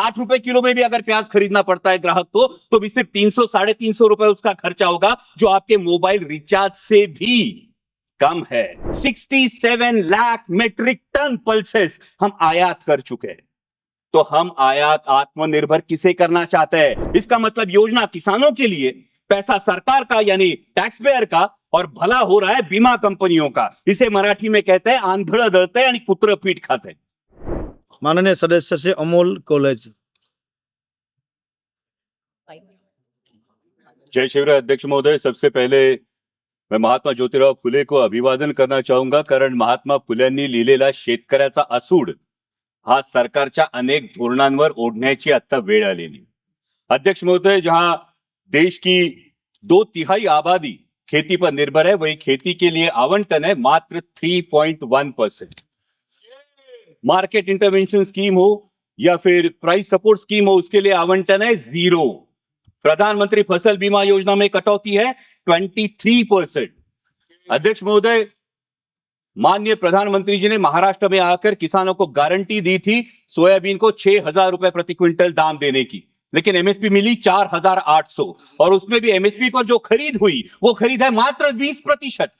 ₹60 kilo में भी अगर प्याज खरीदना पड़ता है ग्राहक को, तो भी सिर्फ 300 ₹350 उसका खर्चा होगा, जो आपके मोबाइल रिचार्ज से भी कम है। 67 लाख मेट्रिक टन पल्सेस हम आयात कर चुके हैं। तो हम आयात आत्मनिर्भर किसे करना चाहते हैं? इसका मतलब योजना किसानों के लिए, पैसा सरकार का यानी टैक्स पेयर का, और भला हो रहा है बीमा कंपनियों का। इसे मराठी में कहते हैं आंधळ दळते आणि कुत्र पीठ खाते। माननीय सदस्य से अमोल कॉलेज। जय शिवराय अध्यक्ष महोदय, सबसे पहले मैं महात्मा ज्योतिराव फुले को अभिवादन करना चाहूंगा, कारण महात्मा फुल्यांनी लिहिलेला शेतकऱ्याचा असूड हा सरकारच्या अनेक धोरणांवर ओढण्याची आता वेळ आलेली। अध्यक्ष महोदय, जहां देश की 2/3 आबादी खेती पर निर्भर है, वही खेती के लिए आवंटन है मात्र 3.1%। मार्केट इंटरवेंशन स्कीम हो या फिर प्राइस सपोर्ट स्कीम हो, उसके लिए आवंटन है 0। प्रधानमंत्री फसल बीमा योजना में कटौती है 23%। अध्यक्ष महोदय, माननीय प्रधानमंत्री जी ने महाराष्ट्र में आकर किसानों को गारंटी दी थी सोयाबीन को 6,000 रुपए प्रति क्विंटल दाम देने की, लेकिन एमएसपी मिली 4,800, और उसमें भी एमएसपी पर जो खरीद हुई वो खरीद है मात्र 20%।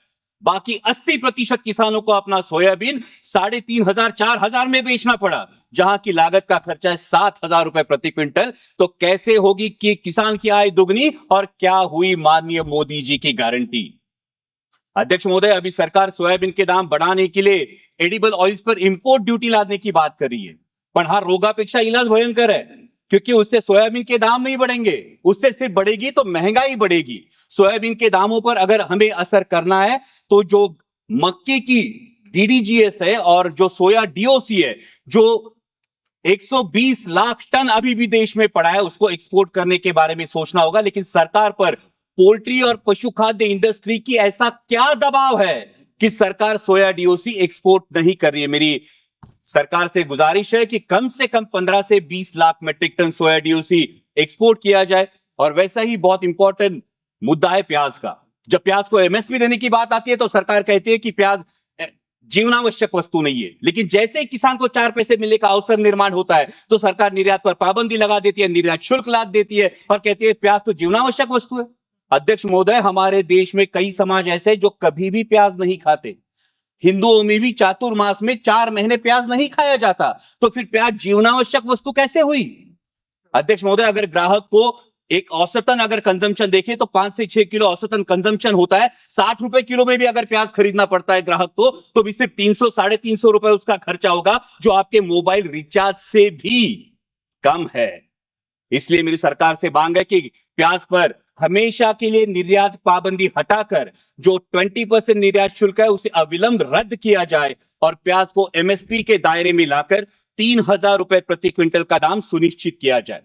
बाकी 80% किसानों को अपना सोयाबीन 3,500 4,000 में बेचना पड़ा, जहां की लागत का खर्चा है 7,000 रुपए प्रति क्विंटल। तो कैसे होगी कि किसान की आय दुगनी, और क्या हुई माननीय मोदी जी की गारंटी? अध्यक्ष महोदय, अभी सरकार सोयाबीन के दाम बढ़ाने के लिए एडिबल ऑयल्स पर इंपोर्ट ड्यूटी लादने की बात कर रही है, पण हा रोगापेक्षा इलाज भयंकर है, क्योंकि उससे सोयाबीन के दाम नहीं बढ़ेंगे, उससे सिर्फ बढ़ेगी तो महंगाई बढ़ेगी। सोयाबीन के दामों पर अगर हमें असर करना है, तो जो मक्के की डीडीजीएस है और जो सोया डीओसी है, जो 120 लाख टन अभी भी देश में पड़ा है, उसको एक्सपोर्ट करने के बारे में सोचना होगा। लेकिन सरकार पर पोल्ट्री और पशु खाद्य इंडस्ट्री की ऐसा क्या दबाव है कि सरकार सोया डीओसी एक्सपोर्ट नहीं कर रही है? मेरी सरकार से गुजारिश है कि कम से कम 15 से 20 लाख मेट्रिक टन सोया डीओसी एक्सपोर्ट किया जाए। और वैसा ही बहुत इंपॉर्टेंट मुद्दा है प्याज का। जब प्याज को एमएसपी देने की बात आती है तो सरकार कहती है कि प्याज जीवनावश्यक वस्तु नहीं है, लेकिन जैसे ही किसान को 4 पैसे मिलने का अवसर निर्माण होता है तो सरकार निर्यात पर पाबंदी लगा देती है, निर्यात शुल्क लाद देती है और कहती है प्याज तो जीवनावश्यक वस्तु है। अध्यक्ष महोदय, हमारे देश में कई समाज ऐसे जो कभी भी प्याज नहीं खाते। हिंदुओं में भी चातुर्मास में 4 महीने प्याज नहीं खाया जाता, तो फिर प्याज जीवनावश्यक वस्तु कैसे हुई? अध्यक्ष महोदय, अगर ग्राहक को एक औसतन अगर कंजम्पशन देखें तो 5 से 6 किलो औसतन कंजम्पशन होता है। ₹60 किलो में भी अगर प्याज खरीदना पड़ता है ग्राहक को, तो भी सिर्फ 300 350 रुपए उसका खर्चा होगा, जो आपके मोबाइल रिचार्ज से भी कम है। इसलिए मेरी सरकार से मांग है कि प्याज पर हमेशा के लिए निर्यात पाबंदी हटाकर जो 20% निर्यात शुल्क है उसे अविलंब रद्द किया जाए और प्याज को एमएसपी के दायरे में लाकर 3,000 रुपए प्रति क्विंटल का दाम सुनिश्चित किया जाए।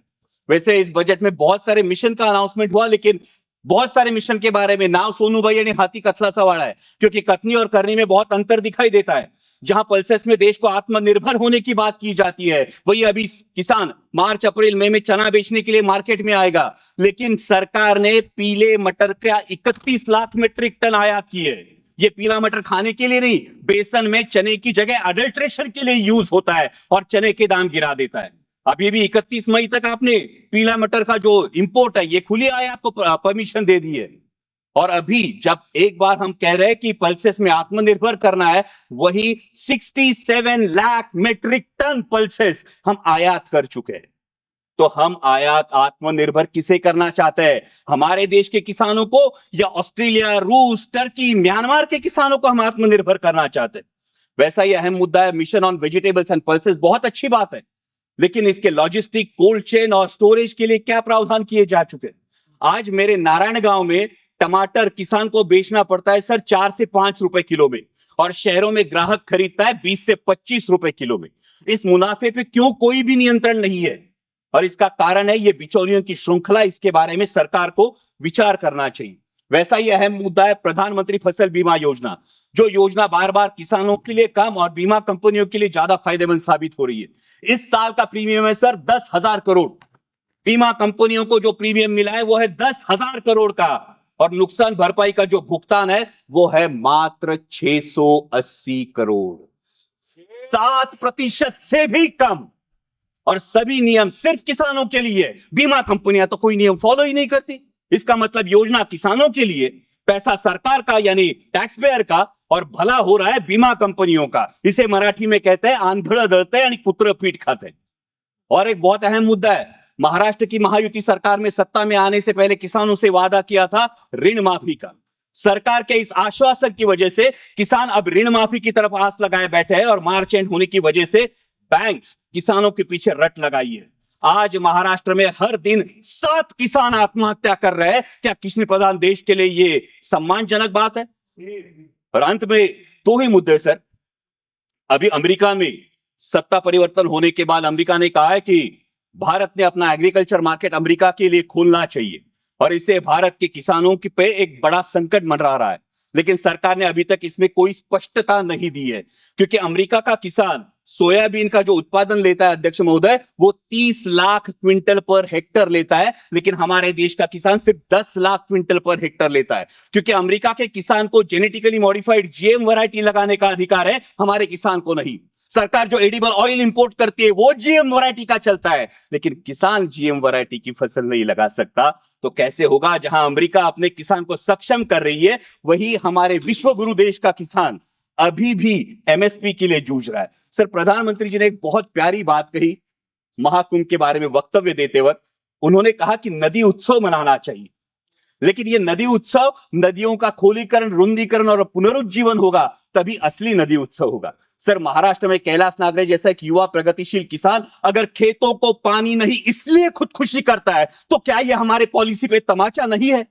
वैसे इस बजट में बहुत सारे मिशन का अनाउंसमेंट हुआ, लेकिन बहुत सारे मिशन के बारे में नाव सोनू भाई ने हाथी कथलाचा वाड़ा है, क्योंकि कथनी और करनी में बहुत अंतर दिखाई देता है। जहां पल्सेस में देश को आत्मनिर्भर होने की बात की जाती है, वही अभी किसान मार्च अप्रैल मई में चना बेचने के लिए मार्केट में आएगा, लेकिन सरकार ने पीले मटर का 31 लाख मेट्रिक टन आयात की है। ये पीला मटर खाने के लिए नहीं, बेसन में चने की जगह अडल्ट्रेशन के लिए यूज होता है और चने के दाम गिरा देता है। अभी भी 31 मई तक आपने पीला मटर का जो इंपोर्ट है ये खुली आयात को परमिशन दे दी है। और अभी जब एक बार हम कह रहे हैं कि पल्सेस में आत्मनिर्भर करना है, वही 67 लाख मेट्रिक टन पल्सेस हम आयात कर चुके हैं। तो हम आयात आत्मनिर्भर किसे करना चाहते हैं? हमारे देश के किसानों को या ऑस्ट्रेलिया, रूस, टर्की, म्यांमार के किसानों को हम आत्मनिर्भर करना चाहते हैं? वैसा ही अहम मुद्दा है mission on vegetables and pulses. बहुत अच्छी बात है, लेकिन इसके लॉजिस्टिक, कोल्ड चेन और स्टोरेज के लिए क्या प्रावधान किए जा चुके हैं? आज मेरे नारायण गांव में टमाटर किसान को बेचना पड़ता है सर 4 से 5 रुपए किलो में, और शहरों में ग्राहक खरीदता है 20 से 25 रुपए किलो में। इस मुनाफे पे क्यों कोई भी नियंत्रण नहीं है? और इसका कारण है ये बिचौलियों की श्रृंखला। इसके बारे में सरकार को विचार करना चाहिए। वैसा ही अहम मुद्दा है प्रधानमंत्री फसल बीमा योजना, जो योजना बार बार किसानों के लिए कम और बीमा कंपनियों के लिए ज्यादा फायदेमंद साबित हो रही है। इस साल का प्रीमियम है सर 10,000 करोड़। बीमा कंपनियों को जो प्रीमियम मिला है वो है 10,000 करोड़ का, और नुकसान भरपाई का जो भुगतान है वो है मात्र 680 करोड़, 7% से भी कम। और सभी नियम सिर्फ किसानों के लिए। बीमा कंपनियां तो कोई नियम फॉलो ही नहीं करती। इसका मतलब योजना किसानों के लिए, पैसा सरकार का यानी टैक्स पेयर का, और भला हो रहा है बीमा कंपनियों का। इसे मराठी में कहते हैं आंधळ दळते यानी कुत्र पीठ खाते। और एक बहुत अहम मुद्दा है, महाराष्ट्र की महायुति सरकार में सत्ता में आने से पहले किसानों से वादा किया था ऋण माफी का। सरकार के इस आश्वासन की वजह से किसान अब ऋण माफी की तरफ आस लगाए बैठे हैं और मार्च एंड होने की वजह से बैंक किसानों के पीछे रट लगाई है। आज महाराष्ट्र में हर दिन 7 किसान आत्महत्या कर रहे हैं। क्या कृषि प्रधान देश के लिए ये सम्मानजनक बात है? और अंत में 2 ही मुद्दे सर। अभी अमेरिका में सत्ता परिवर्तन होने के बाद अमेरिका ने कहा है कि भारत ने अपना एग्रीकल्चर मार्केट अमेरिका के लिए खोलना चाहिए और इससे भारत के किसानों के पे एक बड़ा संकट मंडरा रहा है। लेकिन सरकार ने अभी तक इसमें कोई स्पष्टता नहीं दी है, क्योंकि अमेरिका का किसान सोयाबीन का जो उत्पादन लेता है अध्यक्ष महोदय, वो 30 लाख क्विंटल पर हेक्टर लेता है, लेकिन हमारे देश का किसान सिर्फ 10 लाख क्विंटल पर हेक्टर लेता है। क्योंकि अमेरिका के किसान को जेनेटिकली मॉडिफाइड जीएम वैरायटी लगाने का अधिकार है, हमारे किसान को नहीं। सरकार जो एडिबल ऑयल इंपोर्ट करती है वो जीएम वैरायटी का चलता है, लेकिन किसान जीएम वैरायटी की फसल नहीं लगा सकता। तो कैसे होगा? जहां अमेरिका अपने किसान को सक्षम कर रही है, वही हमारे विश्व गुरु देश का किसान अभी भी एमएसपी के लिए जूझ रहा है। सर, प्रधानमंत्री जी ने एक बहुत प्यारी बात कही महाकुंभ के बारे में वक्तव्य देते वक्त। उन्होंने कहा कि नदी उत्सव मनाना चाहिए, लेकिन ये नदी उत्सव नदियों का खोलीकरण, रुंदीकरण और पुनरुज्जीवन होगा, तभी असली नदी उत्सव होगा। सर, महाराष्ट्र में कैलाश नागरे जैसा एक युवा प्रगतिशील किसान अगर खेतों को पानी नहीं इसलिए खुदकुशी करता है, तो क्या ये हमारे पॉलिसी पे तमाचा नहीं है?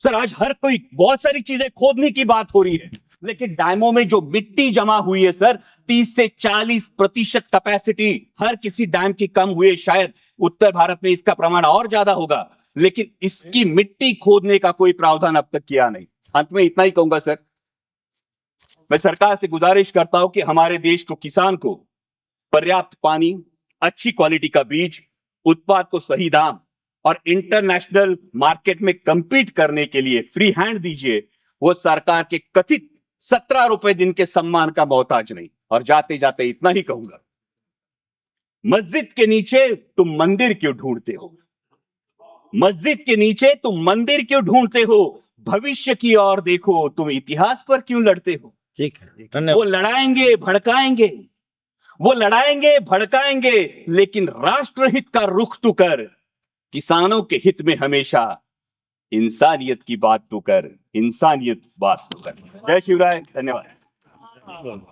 सर, आज हर कोई बहुत सारी चीजें खोदने की बात हो रही है, लेकिन डैमों में जो मिट्टी जमा हुई है सर, 30 से 40% कैपेसिटी हर किसी डैम की कम हुई है। शायद उत्तर भारत में इसका प्रमाण और ज्यादा होगा, लेकिन इसकी मिट्टी खोदने का कोई प्रावधान अब तक किया नहीं। अंत में इतना ही कहूंगा सर, मैं सरकार से गुजारिश करता हूं कि हमारे देश को, किसान को पर्याप्त पानी, अच्छी क्वालिटी का बीज, उत्पाद को सही दाम और इंटरनेशनल मार्केट में कंपीट करने के लिए फ्री हैंड दीजिए। वो सरकार के कथित 17 रुपए दिन के सम्मान का मोहताज नहीं। और जाते जाते इतना ही कहूंगा, मस्जिद के नीचे तुम मंदिर क्यों ढूंढते हो? मस्जिद के नीचे तुम मंदिर क्यों ढूंढते हो? भविष्य की ओर देखो, तुम इतिहास पर क्यों लड़ते हो? ठीक है, धन्यवाद। वो लड़ाएंगे भड़काएंगे, वो लड़ाएंगे भड़काएंगे, लेकिन राष्ट्रहित का रुख तू कर, किसानों के हित में हमेशा इंसानियत की बात तू कर, इंसानियत बात तू कर। जय शिवराय, धन्यवाद।